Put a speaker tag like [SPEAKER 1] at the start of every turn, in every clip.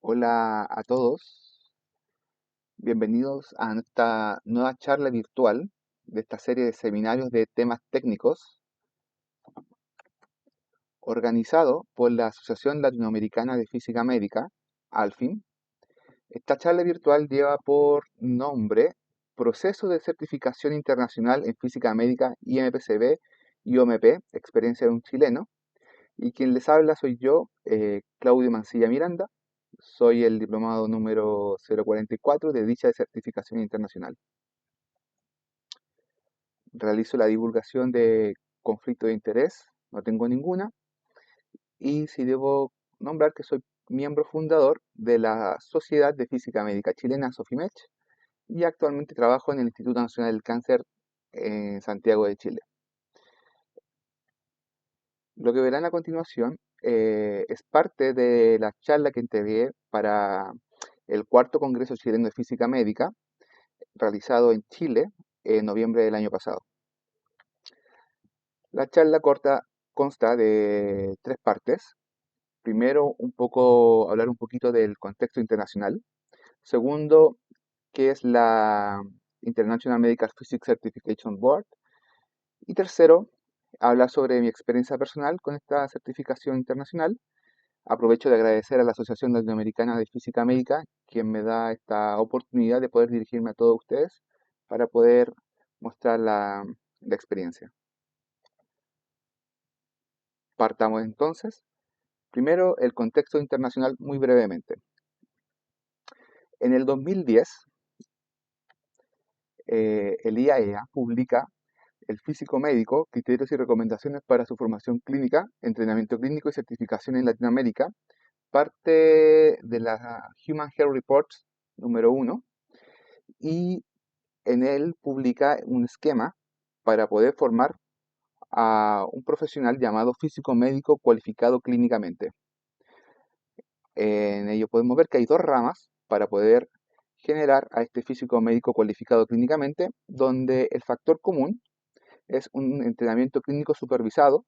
[SPEAKER 1] Hola a todos, bienvenidos a esta nueva charla virtual de esta serie de seminarios de temas técnicos organizado por la Asociación Latinoamericana de Física Médica, ALFIN. Esta charla virtual lleva por nombre Proceso de Certificación Internacional en Física Médica IMPCB y OMP, experiencia de un chileno, y quien les habla soy yo, Claudio Mancilla Miranda. Soy el diplomado número 044 de dicha certificación internacional. Realizo la divulgación de conflicto de interés, no tengo ninguna, y si debo nombrar que soy miembro fundador de la Sociedad de Física Médica Chilena, SOFIMECH, y actualmente trabajo en el Instituto Nacional del Cáncer en Santiago de Chile. Lo que verán a continuación es parte de la charla que entregué para el cuarto Congreso Chileno de Física Médica, realizado en Chile en noviembre del año pasado. La charla corta consta de tres partes. Primero, hablar un poquito del contexto internacional. Segundo, qué es la International Medical Physics Certification Board. Y tercero, hablar sobre mi experiencia personal con esta certificación internacional. Aprovecho de agradecer a la Asociación Latinoamericana de Física Médica, quien me da esta oportunidad de poder dirigirme a todos ustedes para poder mostrar la experiencia. Partamos entonces. Primero, el contexto internacional muy brevemente. En el 2010, el IAEA publica el físico médico, criterios y recomendaciones para su formación clínica, entrenamiento clínico y certificación en Latinoamérica, parte de la Human Health Reports número 1, y en él publica un esquema para poder formar a un profesional llamado físico médico cualificado clínicamente. En ello podemos ver que hay dos ramas para poder generar a este físico médico cualificado clínicamente, donde el factor común es un entrenamiento clínico supervisado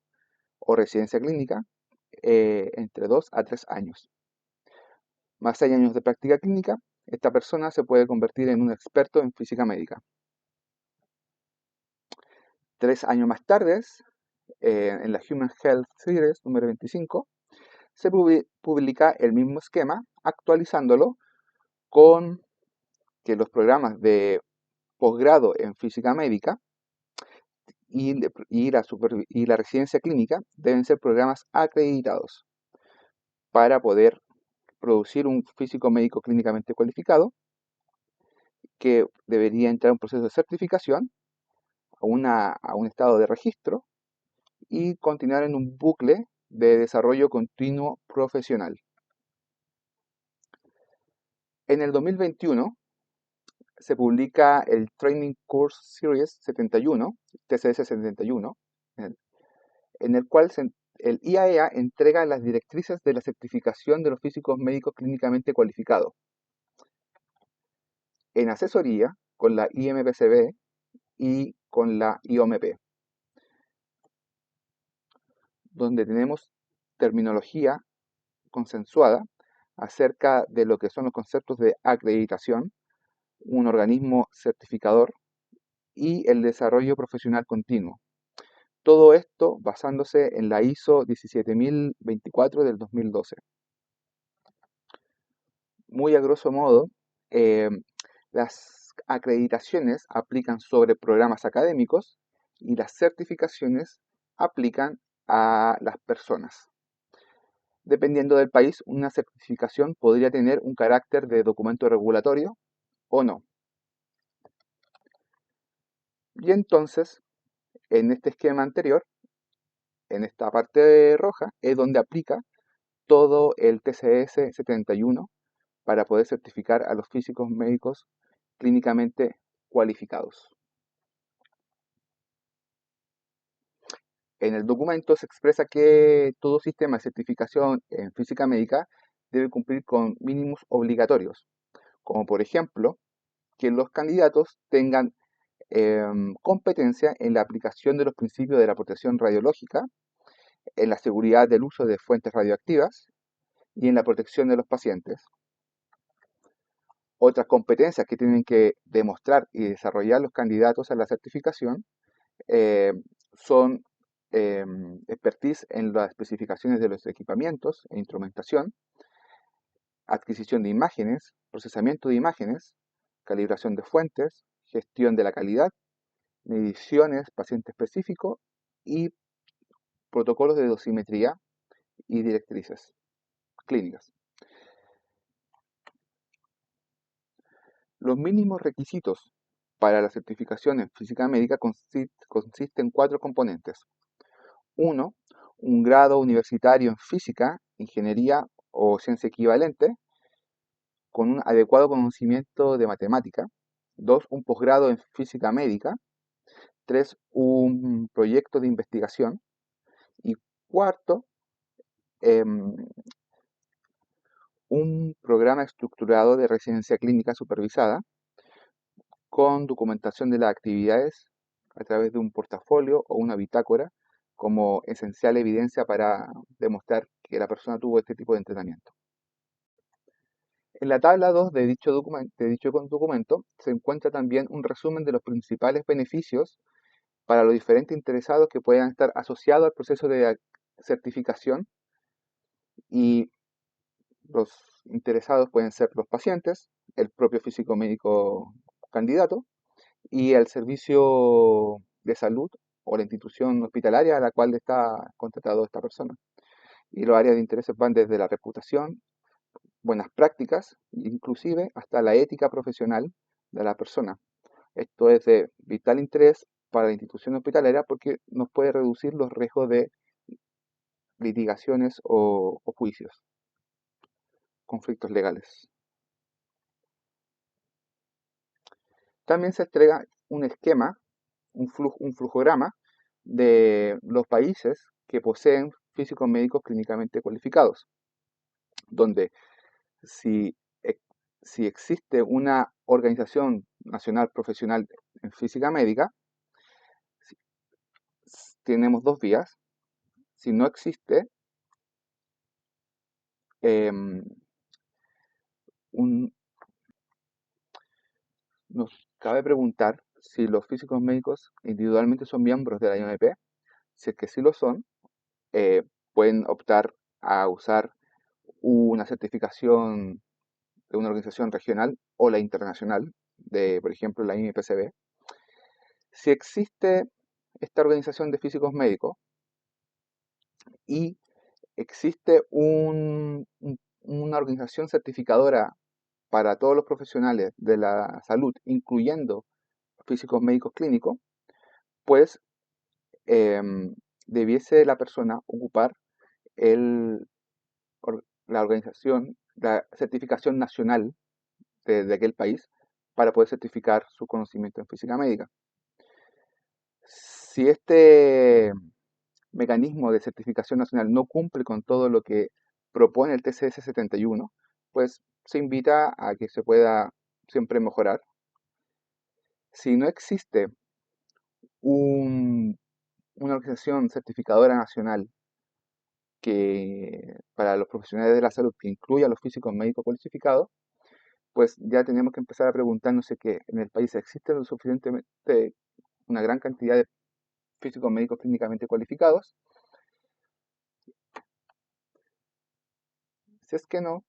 [SPEAKER 1] o residencia clínica entre 2 a 3 años. Más 6 años de práctica clínica, esta persona se puede convertir en un experto en física médica. 3 años más tarde, en la Human Health Series número 25, se publica el mismo esquema, actualizándolo con que los programas de posgrado en física médica y la residencia clínica deben ser programas acreditados para poder producir un físico médico clínicamente cualificado que debería entrar en un proceso de certificación a un estado de registro y continuar en un bucle de desarrollo continuo profesional. En el 2021 se publica el Training Course Series 71, TCS 71, en el cual el IAEA entrega las directrices de la certificación de los físicos médicos clínicamente cualificados. En asesoría con la IMPCB y con la IOMP, donde tenemos terminología consensuada acerca de lo que son los conceptos de acreditación, un organismo certificador y el desarrollo profesional continuo. Todo esto basándose en la ISO 17024 del 2012. Muy a grosso modo, eh, las acreditaciones aplican sobre programas académicos y las certificaciones aplican a las personas. Dependiendo del país, una certificación podría tener un carácter de documento regulatorio o no. Y entonces, en este esquema anterior, en esta parte roja, es donde aplica todo el TCS 71 para poder certificar a los físicos médicos clínicamente cualificados. En el documento se expresa que todo sistema de certificación en física médica debe cumplir con mínimos obligatorios, como por ejemplo que los candidatos tengan competencia en la aplicación de los principios de la protección radiológica, en la seguridad del uso de fuentes radioactivas y en la protección de los pacientes. Otras competencias que tienen que demostrar y desarrollar los candidatos a la certificación eh, son expertise en las especificaciones de los equipamientos e instrumentación, adquisición de imágenes, procesamiento de imágenes, calibración de fuentes, gestión de la calidad, mediciones paciente específico y protocolos de dosimetría y directrices clínicas. Los mínimos requisitos para la certificación en física médica consisten en 4 componentes. 1. Un grado universitario en física, ingeniería o ciencia equivalente con un adecuado conocimiento de matemática. 2. Un posgrado en física médica. 3. Un proyecto de investigación. Y cuarto, un programa estructurado de residencia clínica supervisada con documentación de las actividades a través de un portafolio o una bitácora como esencial evidencia para demostrar que la persona tuvo este tipo de entrenamiento. En la tabla 2 de dicho documento se encuentra también un resumen de los principales beneficios para los diferentes interesados que puedan estar asociados al proceso de certificación, y los interesados pueden ser los pacientes, el propio físico médico candidato y el servicio de salud o la institución hospitalaria a la cual está contratado esta persona. Y los áreas de interés van desde la reputación, buenas prácticas, inclusive hasta la ética profesional de la persona. Esto es de vital interés para la institución hospitalaria porque nos puede reducir los riesgos de litigaciones o juicios, conflictos legales. También se entrega un esquema, un flujograma de los países que poseen físicos médicos clínicamente cualificados, donde si, si existe una organización nacional profesional en física médica, tenemos dos vías. Si no existe nos cabe preguntar si los físicos médicos individualmente son miembros de la IMP. Si es que sí lo son, pueden optar a usar una certificación de una organización regional o la internacional, de por ejemplo la IMPCB. Si existe esta organización de físicos médicos y existe una organización certificadora para todos los profesionales de la salud, incluyendo físicos médicos clínicos, pues debiese la persona ocupar la organización, la certificación nacional de aquel país para poder certificar su conocimiento en física médica. Si este mecanismo de certificación nacional no cumple con todo lo que propone el TCS 71, pues se invita a que se pueda siempre mejorar. Si no existe una organización certificadora nacional que para los profesionales de la salud que incluya a los físicos médicos cualificados, pues ya tenemos que empezar a preguntarnos si que en el país existe lo suficientemente una gran cantidad de físicos médicos clínicamente cualificados. Si es que no,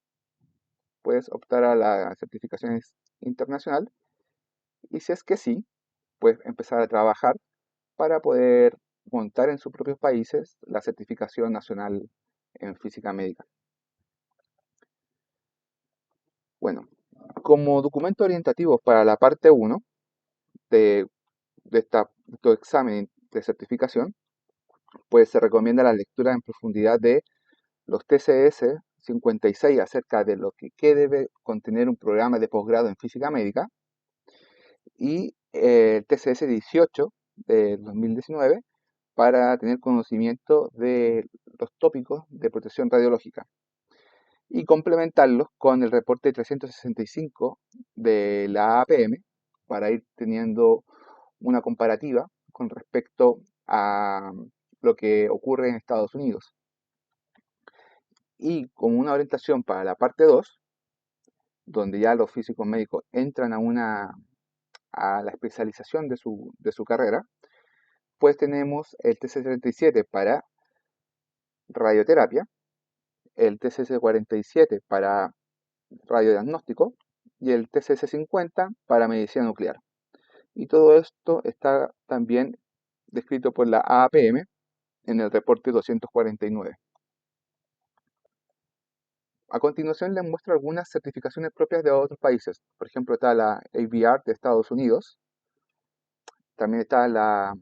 [SPEAKER 1] puedes optar a la certificación internacional, y si es que sí, puedes empezar a trabajar para poder montar en sus propios países la certificación nacional en física médica. Bueno, como documento orientativo para la parte 1 de estos exámenes de certificación, pues se recomienda la lectura en profundidad de los TCS 56 acerca de lo que debe contener un programa de posgrado en física médica y el TCS 18 de 2019 para tener conocimiento de los tópicos de protección radiológica y complementarlos con el reporte 365 de la APM para ir teniendo una comparativa con respecto a lo que ocurre en Estados Unidos. Y como una orientación para la parte 2, donde ya los físicos médicos entran a la especialización de su carrera, pues tenemos el TC37 para radioterapia, el TCC47 para radiodiagnóstico y el TCC50 para medicina nuclear. Y todo esto está también descrito por la AAPM en el reporte 249. A continuación les muestro algunas certificaciones propias de otros países. Por ejemplo, está la ABR de Estados Unidos, también está la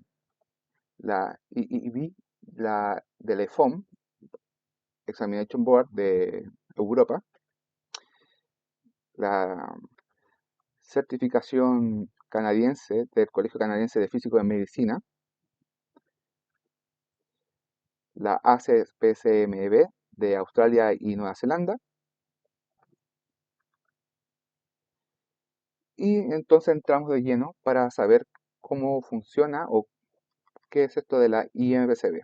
[SPEAKER 1] IEB, la de la EFOM, Examination Board de Europa, la certificación canadiense del Colegio Canadiense de Físicos de Medicina, la ACPCMB de Australia y Nueva Zelanda, y entonces entramos de lleno para saber cómo funciona o qué es esto de la IMPCB.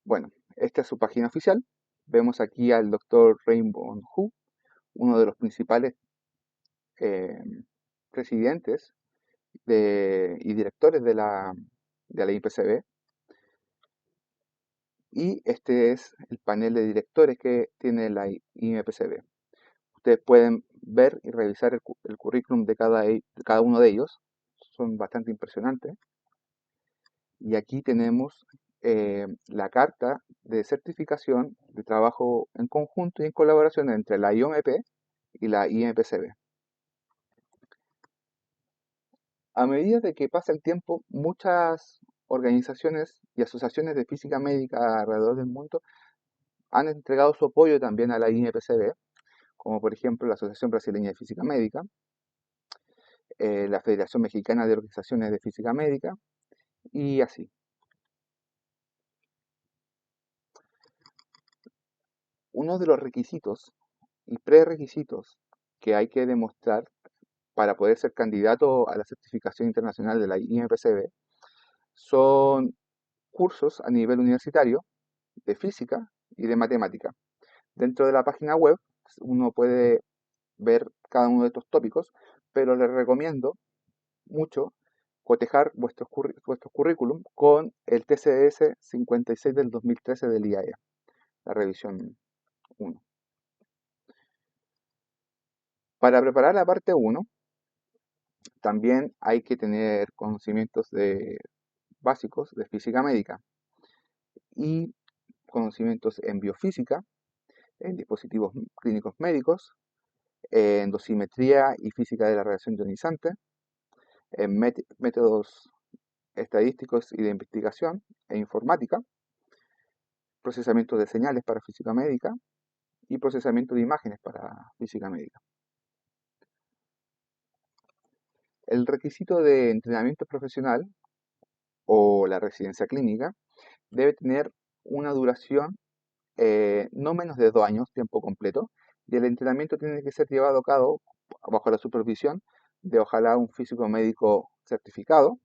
[SPEAKER 1] Bueno, esta es su página oficial. Vemos aquí al doctor Rainbow Hu, uno de los principales eh, presidentes y directores de la IPCB. Y este es el panel de directores que tiene la IMPCB. Ustedes pueden ver y revisar el currículum de cada uno de ellos. Son bastante impresionantes. Y aquí tenemos la carta de certificación de trabajo en conjunto y en colaboración entre la IOMP y la IMPCB. A medida de que pasa el tiempo, muchas organizaciones y asociaciones de física médica alrededor del mundo han entregado su apoyo también a la IMPCB, como por ejemplo la Asociación Brasileña de Física Médica, la Federación Mexicana de Organizaciones de Física Médica y así. Uno de los requisitos y prerequisitos que hay que demostrar para poder ser candidato a la certificación internacional de la IMPCB son cursos a nivel universitario de física y de matemática. Dentro de la página web uno puede ver cada uno de estos tópicos, pero les recomiendo mucho cotejar vuestros currículum con el TCS 56 del 2013 del IAE, la revisión 1. Para preparar la parte 1, también hay que tener conocimientos básicos de física médica y conocimientos en biofísica, en dispositivos clínicos médicos, en dosimetría y física de la radiación ionizante, en métodos estadísticos y de investigación e informática, procesamiento de señales para física médica y procesamiento de imágenes para física médica. El requisito de entrenamiento profesional o la residencia clínica debe tener una duración no menos de 2 años, tiempo completo, y el entrenamiento tiene que ser llevado a cabo bajo la supervisión de ojalá un físico médico certificado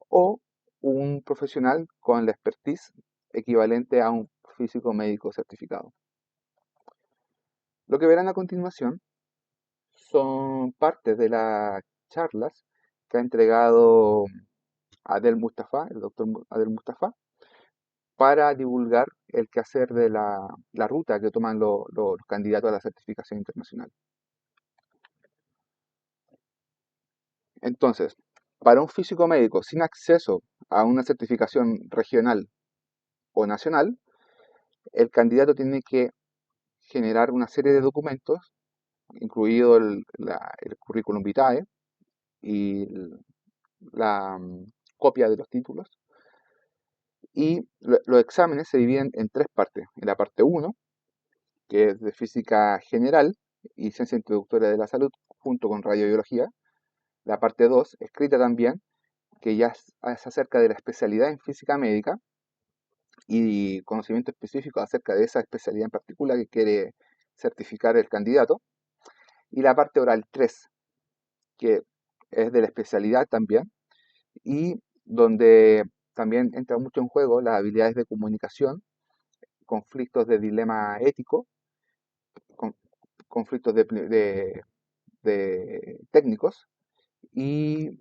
[SPEAKER 1] o un profesional con la expertise equivalente a un físico médico certificado. Lo que verán a continuación son partes de las charlas que ha entregado Adel Mustafa, el doctor Adel Mustafa, para divulgar el quehacer de la ruta que toman los candidatos a la certificación internacional. Entonces, para un físico médico sin acceso a una certificación regional o nacional, el candidato tiene que generar una serie de documentos, incluido el currículum vitae y la copia de los títulos, y los exámenes se dividen en 3 partes. En la parte 1, que es de física general y ciencia introductoria de la salud, junto con radiobiología. La parte 2, escrita también, que ya es acerca de la especialidad en física médica y conocimiento específico acerca de esa especialidad en particular que quiere certificar el candidato. Y la parte oral 3, que es de la especialidad también, y donde también entra mucho en juego las habilidades de comunicación, conflictos de dilema ético, conflictos de técnicos y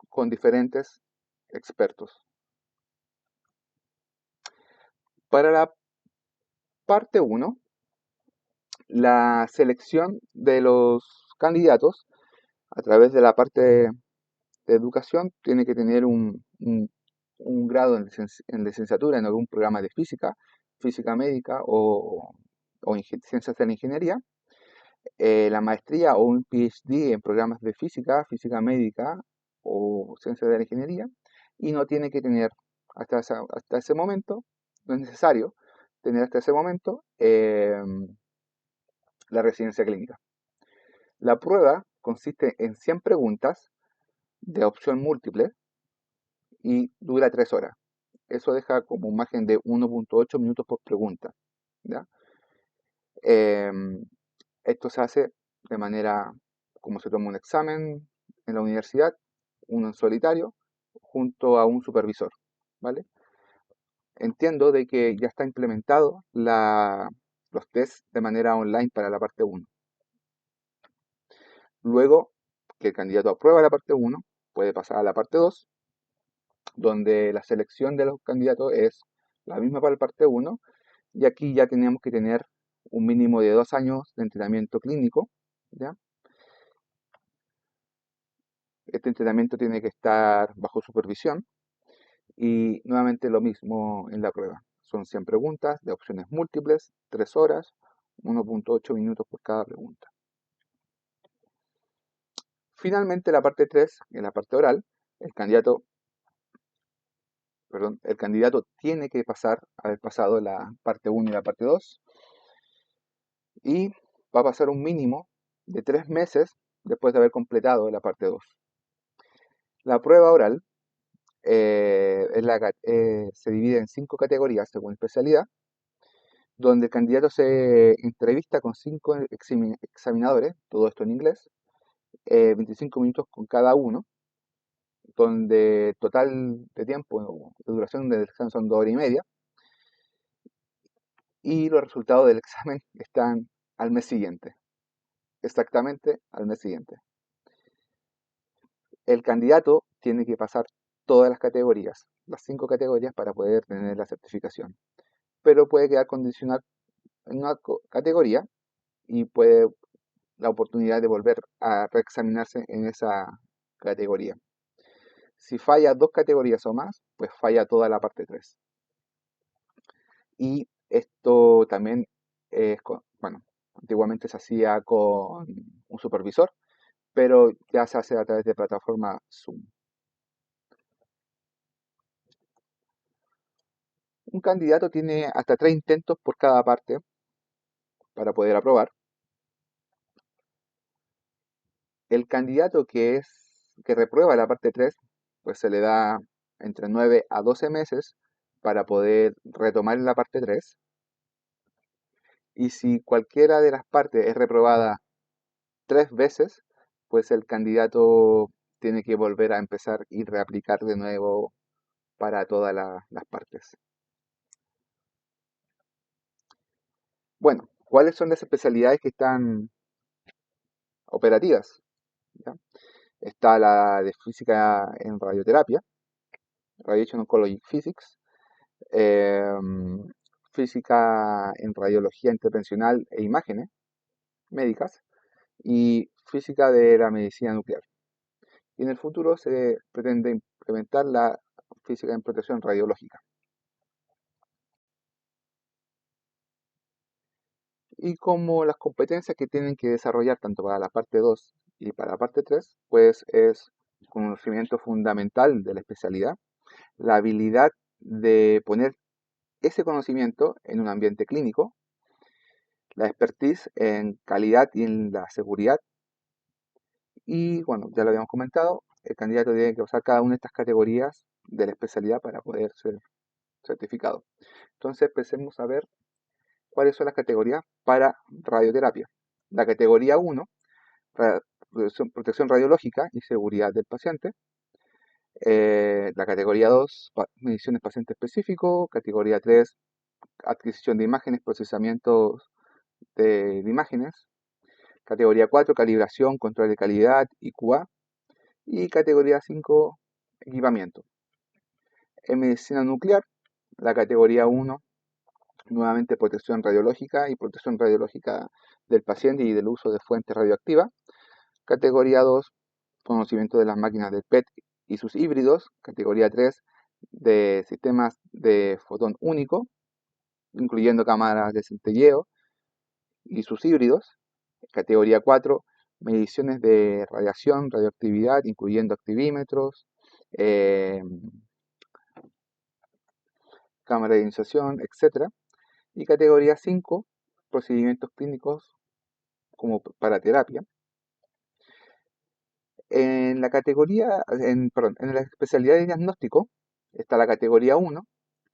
[SPEAKER 1] con diferentes expertos. Para la parte 1, la selección de los candidatos a través de la parte de educación tiene que tener un grado en licenciatura en algún programa de física, física médica o ciencias de la ingeniería, la maestría o un PhD en programas de física, física médica o ciencias de la ingeniería, y no tiene que tener hasta ese momento, no es necesario tener hasta ese momento la residencia clínica. La prueba consiste en 100 preguntas de opción múltiple y dura 3 horas. Eso deja como un margen de 1.8 minutos por pregunta, ¿ya? Esto se hace de manera como se toma un examen en la universidad, uno en solitario, junto a un supervisor, ¿vale? Entiendo de que ya está implementado los tests de manera online para la parte 1. Luego que el candidato aprueba la parte 1, puede pasar a la parte 2, donde la selección de los candidatos es la misma para la parte 1, y aquí ya tenemos que tener un mínimo de 2 años de entrenamiento clínico, ¿ya? Este entrenamiento tiene que estar bajo supervisión y nuevamente lo mismo en la prueba. Son 100 preguntas de opciones múltiples, 3 horas, 1.8 minutos por cada pregunta. Finalmente, la parte 3, en la parte oral, el candidato tiene que haber pasado la parte 1 y la parte 2 y va a pasar un mínimo de 3 meses después de haber completado la parte 2. La prueba oral se divide en 5 categorías según especialidad, donde el candidato se entrevista con 5 examinadores, todo esto en inglés, 25 minutos con cada uno, donde total de tiempo, de duración del examen son 2 horas y media, y los resultados del examen están al mes siguiente, exactamente al mes siguiente. El candidato tiene que pasar todas las categorías, las 5 categorías para poder tener la certificación, pero puede quedar condicional en una categoría y puede la oportunidad de volver a reexaminarse en esa categoría. Si falla 2 categorías o más, pues falla toda la parte 3. Y esto también bueno, antiguamente se hacía con un supervisor, pero ya se hace a través de plataforma Zoom. Un candidato tiene hasta 3 intentos por cada parte para poder aprobar. El candidato que reprueba la parte 3, pues se le da entre 9 a 12 meses para poder retomar la parte 3. Y si cualquiera de las partes es reprobada 3 veces, pues el candidato tiene que volver a empezar y reaplicar de nuevo para todas las partes. Bueno, ¿cuáles son las especialidades que están operativas? ¿Ya? Está la de física en radioterapia, Radiation Oncology Physics, física en radiología intervencional e imágenes médicas y física de la medicina nuclear. Y en el futuro se pretende implementar la física en protección radiológica. Y como las competencias que tienen que desarrollar tanto para la parte 2 y para la parte 3, pues es conocimiento fundamental de la especialidad, la habilidad de poner ese conocimiento en un ambiente clínico, la expertise en calidad y en la seguridad. Y bueno, ya lo habíamos comentado, el candidato tiene que usar cada una de estas categorías de la especialidad para poder ser certificado. Entonces empecemos a ver cuáles son las categorías para radioterapia. La categoría 1, protección radiológica y seguridad del paciente. La categoría 2, mediciones paciente específico. Categoría 3, adquisición de imágenes, procesamiento de imágenes. Categoría 4, calibración, control de calidad y QA. Y categoría 5, equipamiento. En medicina nuclear, la categoría 1, nuevamente protección radiológica y protección radiológica del paciente y del uso de fuentes radioactivas. Categoría 2, conocimiento de las máquinas del PET y sus híbridos. Categoría 3, de sistemas de fotón único, incluyendo cámaras de centelleo y sus híbridos. Categoría 4, mediciones de radiación, radioactividad, incluyendo activímetros, cámara de ionizzación, etc. Y categoría 5, procedimientos clínicos como para terapia. En la categoría, perdón, en la especialidad de diagnóstico está la categoría 1,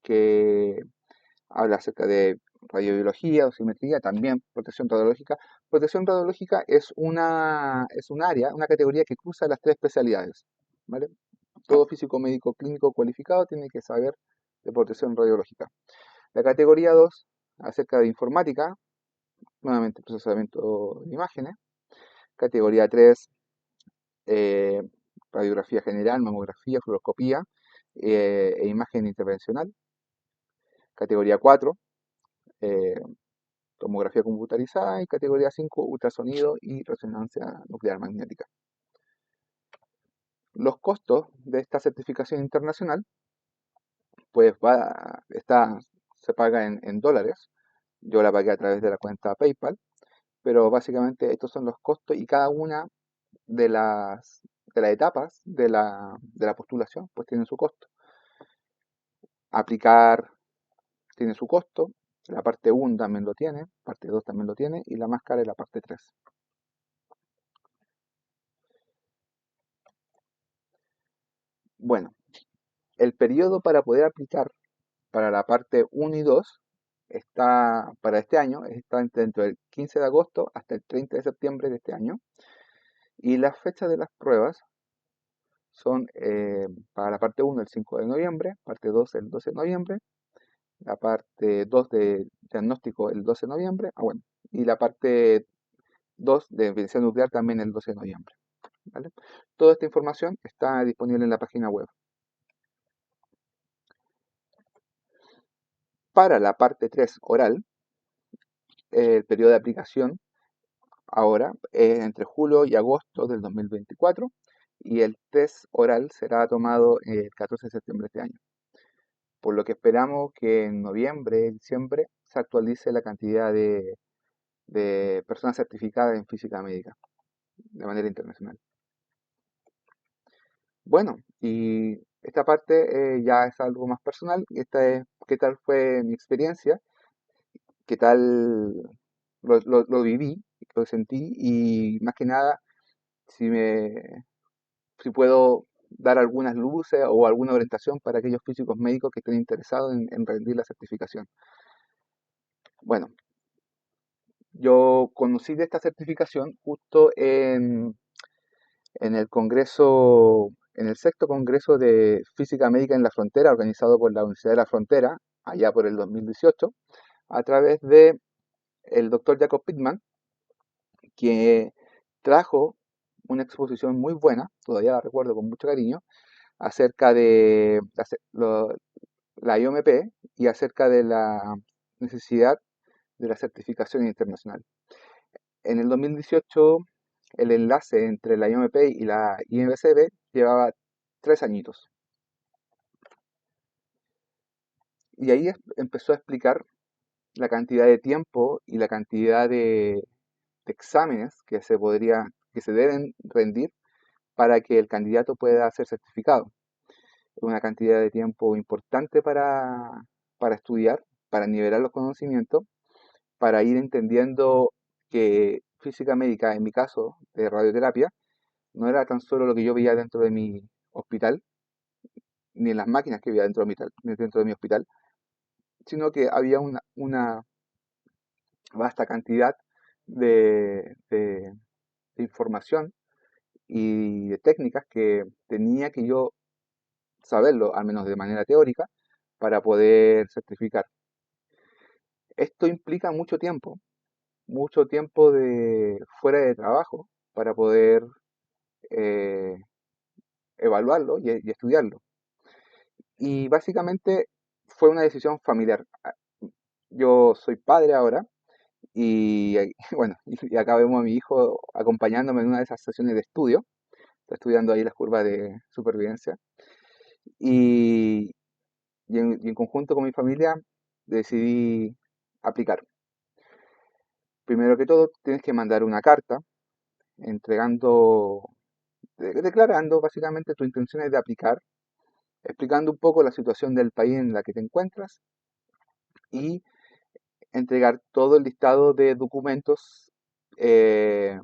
[SPEAKER 1] que habla acerca de radiobiología, dosimetría, también protección radiológica. Protección radiológica es un área, una categoría que cruza las tres especialidades, ¿vale? Todo físico médico clínico cualificado tiene que saber de protección radiológica. La categoría 2, acerca de informática, nuevamente procesamiento de imágenes. Categoría 3, eh, radiografía general, mamografía, fluoroscopía e imagen intervencional. Categoría 4, eh, tomografía computarizada. Y categoría 5, ultrasonido y resonancia nuclear magnética. Los costos de esta certificación internacional, pues se paga en dólares. Yo la pagué a través de la cuenta PayPal, pero básicamente estos son los costos y cada una de las etapas de la postulación, pues tienen su costo. Aplicar tiene su costo, la parte 1 también lo tiene, parte 2 también lo tiene, y la más cara es la parte 3. Bueno, el periodo para poder aplicar para la parte 1 y 2 está, para este año, está dentro del 15 de agosto hasta el 30 de septiembre de este año. Y las fechas de las pruebas son para la parte 1 el 5 de noviembre, parte 2 el 12 de noviembre, la parte 2 de diagnóstico el 12 de noviembre, bueno, y la parte 2 de medicina nuclear también el 12 de noviembre. ¿Vale? Toda esta información está disponible en la página web. Para la parte 3 oral, el periodo de aplicación ahora es entre julio y agosto del 2024 y el test oral será tomado el 14 de septiembre de este año. Por lo que esperamos que en noviembre, diciembre, se actualice la cantidad de personas certificadas en física médica de manera internacional. Bueno, y esta parte ya es algo más personal. Esta es qué tal fue mi experiencia, qué tal lo viví, lo sentí y más que nada si puedo dar algunas luces o alguna orientación para aquellos físicos médicos que estén interesados en rendir la certificación. Bueno, yo conocí de esta certificación justo en el congreso, en el sexto congreso de Física Médica en la Frontera, organizado por la Universidad de la Frontera, allá por el 2018, a través de el doctor Jacob Pittman, que trajo una exposición muy buena, todavía la recuerdo con mucho cariño, acerca de la IOMP y acerca de la necesidad de la certificación internacional. En el 2018, el enlace entre la IOMP y la IMCB llevaba 3 añitos. Y ahí empezó a explicar la cantidad de tiempo y la cantidad de exámenes que se deben rendir para que el candidato pueda ser certificado. Es una cantidad de tiempo importante para estudiar, para nivelar los conocimientos, para ir entendiendo que física médica, en mi caso de radioterapia, no era tan solo lo que yo veía dentro de mi hospital, ni en las máquinas que veía dentro de mi hospital, sino que había una vasta cantidad de información y de técnicas que tenía que yo saberlo, al menos de manera teórica, para poder certificar. Esto implica mucho tiempo, mucho tiempo de fuera de trabajo para poder eh, evaluarlo y estudiarlo. Y básicamente fue una decisión familiar. Yo soy padre ahora y bueno, y acá vemos a mi hijo acompañándome en una de esas sesiones de estudio. Está estudiando ahí las curvas de supervivencia. Y, y en conjunto con mi familia decidí aplicar. Primero que todo, tienes que mandar una carta entregando, declarando básicamente tus intenciones de aplicar, explicando un poco la situación del país en la que te encuentras y entregar todo el listado de documentos, eh,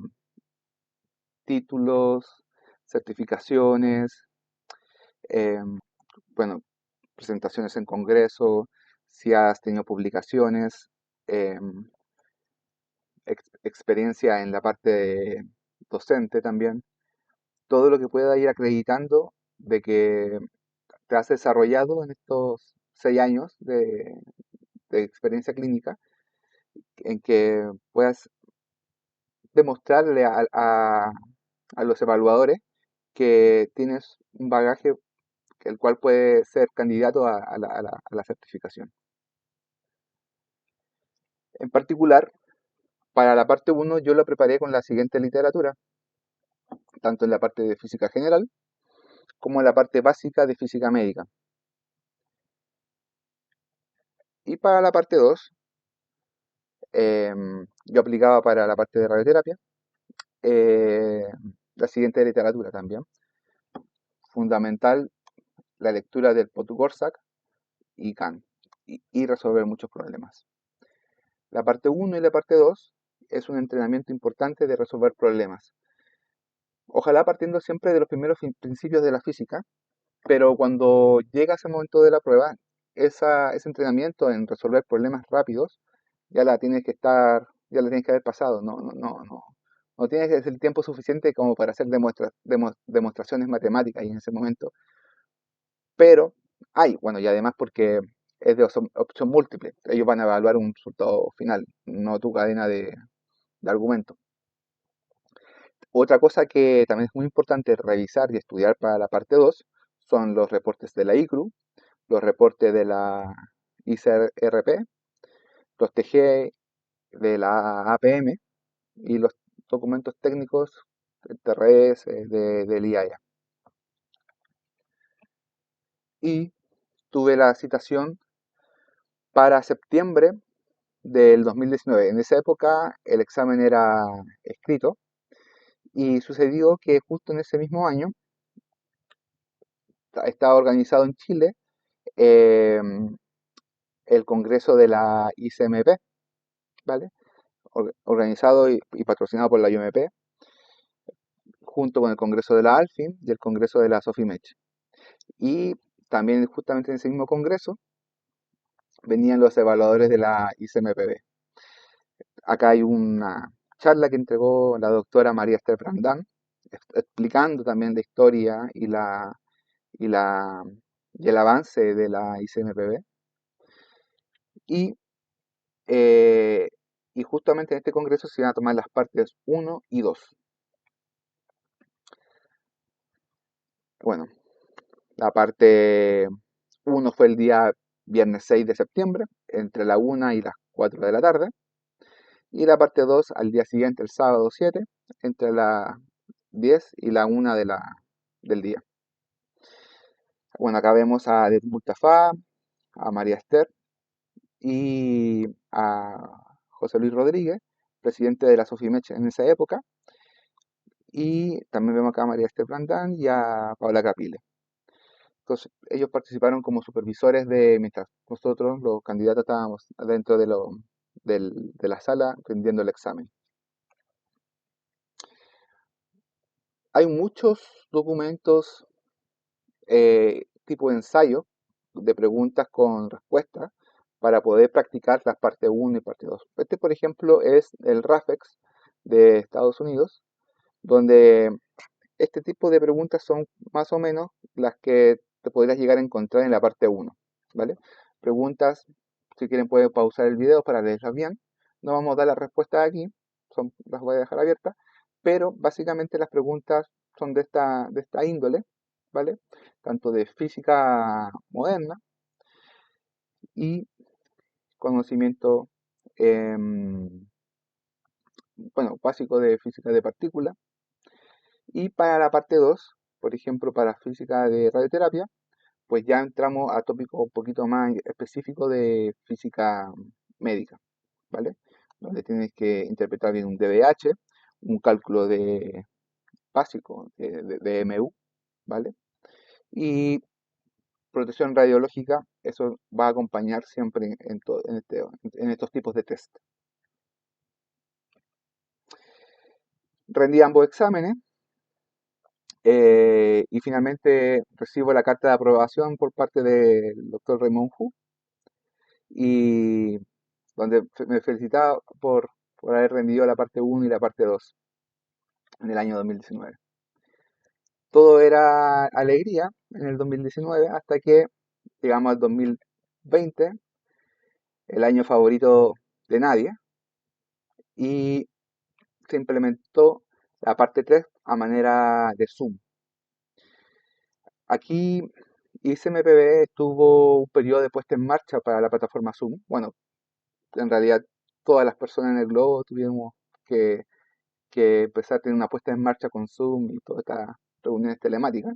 [SPEAKER 1] títulos, certificaciones, eh, bueno, presentaciones en congreso, si has tenido publicaciones, eh, experiencia en la parte docente también, todo lo que pueda ir acreditando de que te has desarrollado en estos 6 años de experiencia clínica, en que puedas demostrarle a los evaluadores que tienes un bagaje el cual puede ser candidato a la certificación. En particular, para la parte uno yo lo preparé con la siguiente literatura, tanto en la parte de física general como en la parte básica de física médica. Y para la parte 2 yo aplicaba para la parte de radioterapia eh, la siguiente literatura también. Fundamental la lectura del Podgorczak y Kant y resolver muchos problemas. La parte uno y la parte 2 es un entrenamiento importante de resolver problemas. Ojalá partiendo siempre de los primeros principios de la física, pero cuando llega ese momento de la prueba, ese entrenamiento en resolver problemas rápidos ya la tienes que haber pasado, no tienes el tiempo suficiente como para hacer demostraciones matemáticas y en ese momento, pero bueno, y además porque es de opción múltiple, ellos van a evaluar un resultado final, no tu cadena de argumentos. Otra cosa que también es muy importante revisar y estudiar para la parte 2 son los reportes de la ICRU, los reportes de la ICRP, los TG de la APM y los documentos técnicos TRS del IAEA. Y tuve la citación para septiembre del 2019. En esa época el examen era escrito y sucedió que justo en ese mismo año estaba organizado en Chile eh, el congreso de la ICMP, ¿vale? Organizado y patrocinado por la IOMP, junto con el congreso de la ALFIN y el congreso de la SOFIMECH. Y también justamente en ese mismo congreso venían los evaluadores de la ICMPB. Acá hay una charla que entregó la doctora María Esther Brandán, explicando también la historia y, la, y el avance de la ICMPB. Y, eh, y justamente en este congreso se iban a tomar las partes 1 y 2. Bueno, la parte 1 fue el día viernes 6 de septiembre, entre la 1 y las 4 de la tarde. Y la parte 2 al día siguiente, el sábado 7, entre las 10 y la 1 del día. Bueno, acá vemos a Adet Mustafa, a María Esther y a José Luis Rodríguez, presidente de la Sofimech en esa época. Y también vemos acá a María Esther Blandán y a Paula Capile. Entonces, ellos participaron como supervisores mientras nosotros, los candidatos, estábamos dentro de la sala rindiendo el examen. Hay muchos documentos tipo de ensayo de preguntas con respuestas para poder practicar las partes 1 y parte 2. Este, por ejemplo, es el RAFEX de Estados Unidos, donde este tipo de preguntas son más o menos las que te podrías llegar a encontrar en la parte 1, ¿vale? Preguntas, si quieren pueden pausar el video para leerlas bien. No vamos a dar las respuestas aquí, las voy a dejar abiertas, pero básicamente las preguntas son de esta índole, ¿vale? Tanto de física moderna y conocimiento, em, bueno, básico de física de partículas. Y para la parte 2, por ejemplo, para física de radioterapia, pues ya entramos a tópicos un poquito más específicos de física médica, ¿vale? Donde tienes que interpretar bien un DBH, un cálculo de básico de MU, ¿vale? Y protección radiológica, eso va a acompañar siempre en estos tipos de test. Rendí ambos exámenes y finalmente recibo la carta de aprobación por parte del doctor Raymond Hu y donde me felicitaba por haber rendido la parte 1 y la parte 2 en el año 2019. Todo era alegría en el 2019 hasta que llegamos al 2020, el año favorito de nadie, y se implementó la parte 3 a manera de Zoom. Aquí ICMPB tuvo un periodo de puesta en marcha para la plataforma Zoom. Bueno, en realidad todas las personas en el globo tuvimos que, que empezar a tener una puesta en marcha con Zoom y todas estas reuniones telemáticas.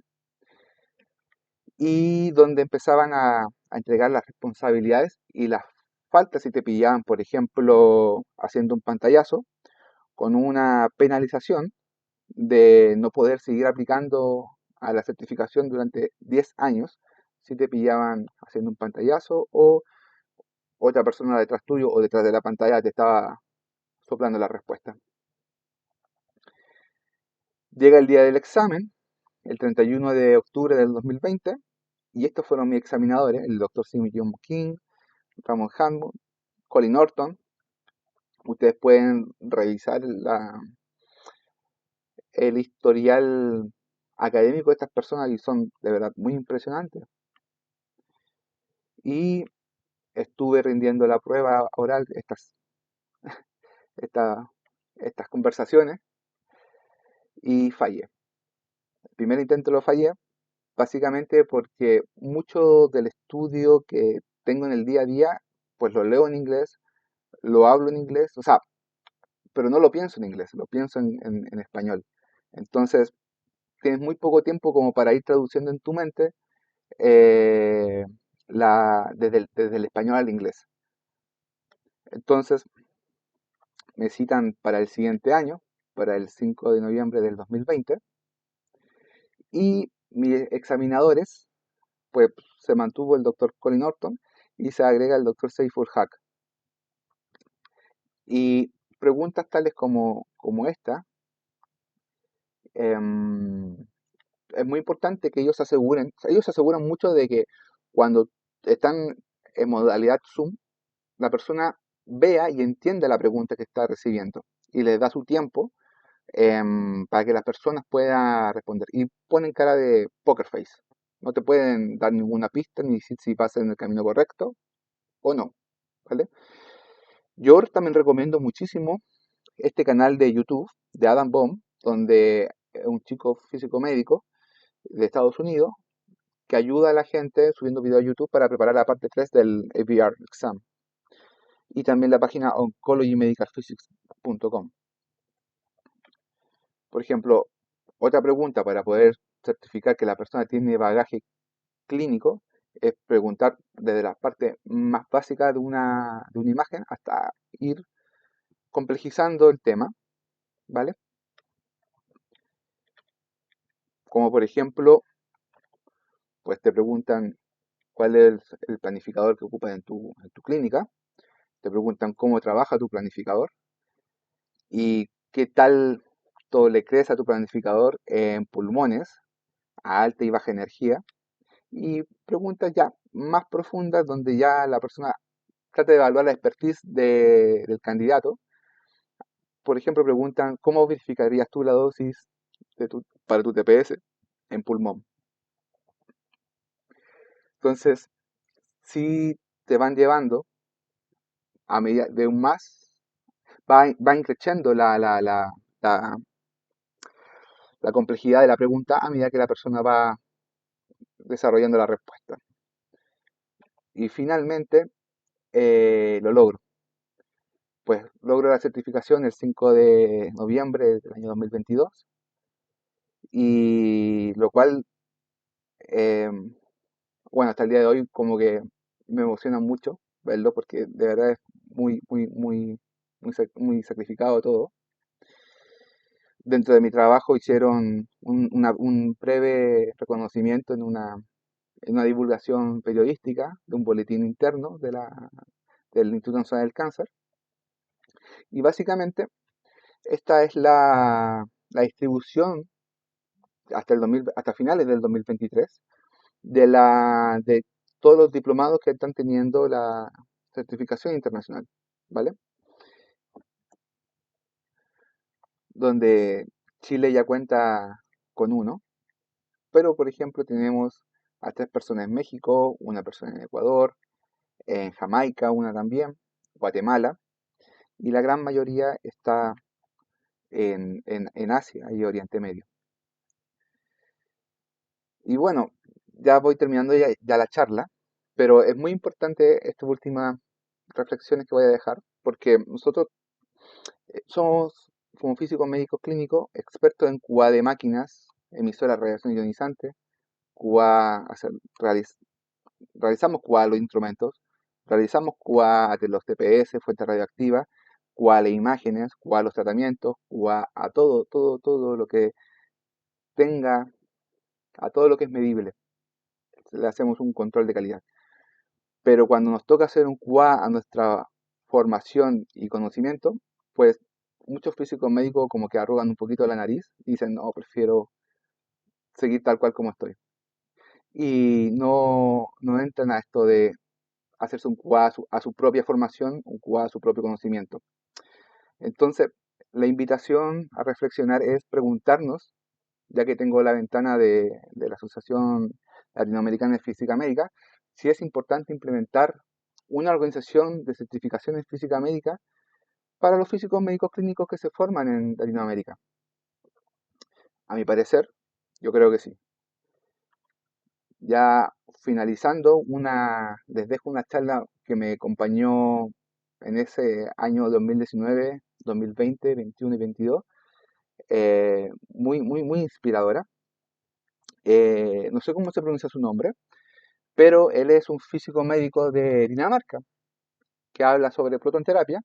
[SPEAKER 1] Y donde empezaban a entregar las responsabilidades y las faltas si te pillaban, por ejemplo, haciendo un pantallazo, con una penalización de no poder seguir aplicando a la certificación durante 10 años si te pillaban haciendo un pantallazo o otra persona detrás tuyo o detrás de la pantalla te estaba soplando la respuesta. Llega el día del examen, el 31 de octubre del 2020, y estos fueron mis examinadores, el doctor Simi Jong Kim, Ramon Hanmon, Colin Norton. Ustedes pueden revisar el historial académico de estas personas y son de verdad muy impresionantes. Y estuve rindiendo la prueba oral, esta- estas conversaciones, y fallé. El primer intento lo fallé, básicamente porque mucho del estudio que tengo en el día a día, pues lo leo en inglés, lo hablo en inglés, o sea, pero no lo pienso en inglés, lo pienso en español. Entonces, tienes muy poco tiempo como para ir traduciendo en tu mente eh, desde el español al inglés. Entonces, me citan para el siguiente año, para el 5 de noviembre del 2020, y mis examinadores, pues se mantuvo el doctor Colin Norton y se agrega el doctor Seiful Hack. Y preguntas tales como esta, em, es muy importante que ellos aseguran mucho de que cuando están en modalidad Zoom, la persona vea y entienda la pregunta que está recibiendo y le da su tiempo para que las personas puedan responder. Y ponen cara de poker face. No te pueden dar ninguna pista ni decir si vas en el camino correcto o no. ¿Vale? Yo también recomiendo muchísimo este canal de YouTube de Adam Baum, donde es un chico físico médico de Estados Unidos que ayuda a la gente subiendo videos a YouTube para preparar la parte 3 del APR exam. Y también la página oncologymedicalphysics.com. Por ejemplo, otra pregunta para poder certificar que la persona tiene bagaje clínico es preguntar desde la parte más básica de una imagen hasta ir complejizando el tema, ¿vale? Como por ejemplo, pues te preguntan cuál es el planificador que ocupas en tu clínica, te preguntan cómo trabaja tu planificador y qué tal todo le crees a tu planificador en pulmones a alta y baja energía, y preguntas ya más profundas donde ya la persona trata de evaluar la expertise del candidato. Por ejemplo, preguntan cómo verificarías tú la dosis para tu TPS en pulmón. Entonces, si te van llevando a medida de un más va increciendo la, la complejidad de la pregunta a medida que la persona va desarrollando la respuesta. Y finalmente lo logro. Pues logro la certificación el 5 de noviembre del año 2022 y lo cual, eh, bueno, hasta el día de hoy como que me emociona mucho verlo porque de verdad es muy sacrificado todo. Dentro de mi trabajo hicieron un breve reconocimiento en una divulgación periodística de un boletín interno del Instituto Nacional del Cáncer. Y básicamente esta es la distribución hasta finales del 2023 de todos los diplomados que están teniendo la certificación internacional, ¿vale? Donde Chile ya cuenta con uno, pero por ejemplo tenemos a 3 personas en México, una persona en Ecuador, en Jamaica una también, Guatemala, y la gran mayoría está en Asia y Oriente Medio. Y bueno, ya voy terminando ya la charla, pero es muy importante estas últimas reflexiones que voy a dejar, porque nosotros somos, como físicos médicos clínicos, expertos en QA de máquinas, emisoras de radiación ionizante, QA, realizamos QA a los instrumentos, realizamos QA de los TPS, fuentes radioactivas, QA a las imágenes, QA a los tratamientos, QA a todo lo que tenga, a todo lo que es medible. Le hacemos un control de calidad. Pero cuando nos toca hacer un QA a nuestra formación y conocimiento, pues muchos físicos médicos como que arrugan un poquito la nariz y dicen, no, prefiero seguir tal cual como estoy. Y no entran a esto de hacerse un QA a su propia formación, un QA a su propio conocimiento. Entonces, la invitación a reflexionar es preguntarnos, ya que tengo la ventana de la Asociación Latinoamericana de Física Médica, si es importante implementar una organización de certificación en física médica para los físicos médicos clínicos que se forman en Latinoamérica. A mi parecer, yo creo que sí. Ya finalizando, les dejo una charla que me acompañó en ese año 2019, 2020, 21 y 22, muy inspiradora. No sé cómo se pronuncia su nombre, pero él es un físico médico de Dinamarca que habla sobre protonterapia.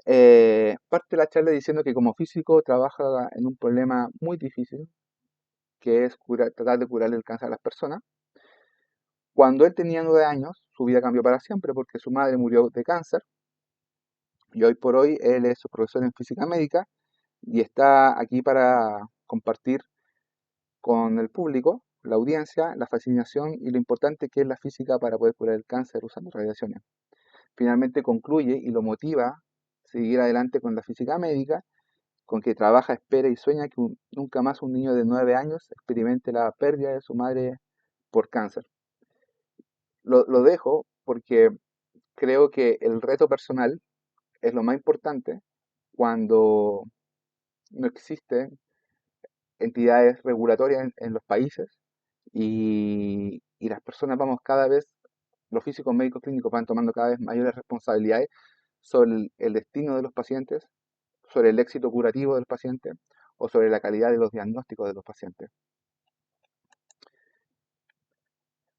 [SPEAKER 1] Parte la charla diciendo que como físico trabaja en un problema muy difícil, que es tratar de curar el cáncer a las personas. Cuando él tenía 9 años, su vida cambió para siempre porque su madre murió de cáncer y hoy por hoy él es profesor en física médica y está aquí para compartir con el público, la audiencia, la fascinación y lo importante que es la física para poder curar el cáncer usando radiaciones. Finalmente concluye y lo motiva a seguir adelante con la física médica, con que trabaja, espera y sueña que nunca más un niño de 9 años experimente la pérdida de su madre por cáncer. Lo dejo porque creo que el reto personal es lo más importante cuando no existen entidades regulatorias en los países y las personas vamos cada vez, los físicos médicos clínicos van tomando cada vez mayores responsabilidades sobre el destino de los pacientes, sobre el éxito curativo del paciente o sobre la calidad de los diagnósticos de los pacientes.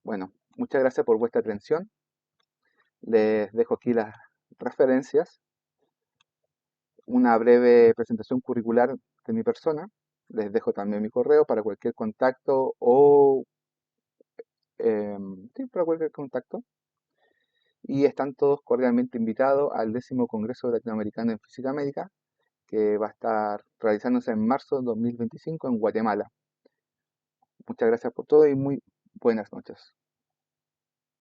[SPEAKER 1] Bueno, muchas gracias por vuestra atención. Les dejo aquí las referencias, una breve presentación curricular de mi persona. Les dejo también mi correo para cualquier contacto o sí, para cualquier contacto. Y están todos cordialmente invitados al 10º Congreso Latinoamericano en Física Médica, que va a estar realizándose en marzo de 2025 en Guatemala. Muchas gracias por todo y muy buenas noches.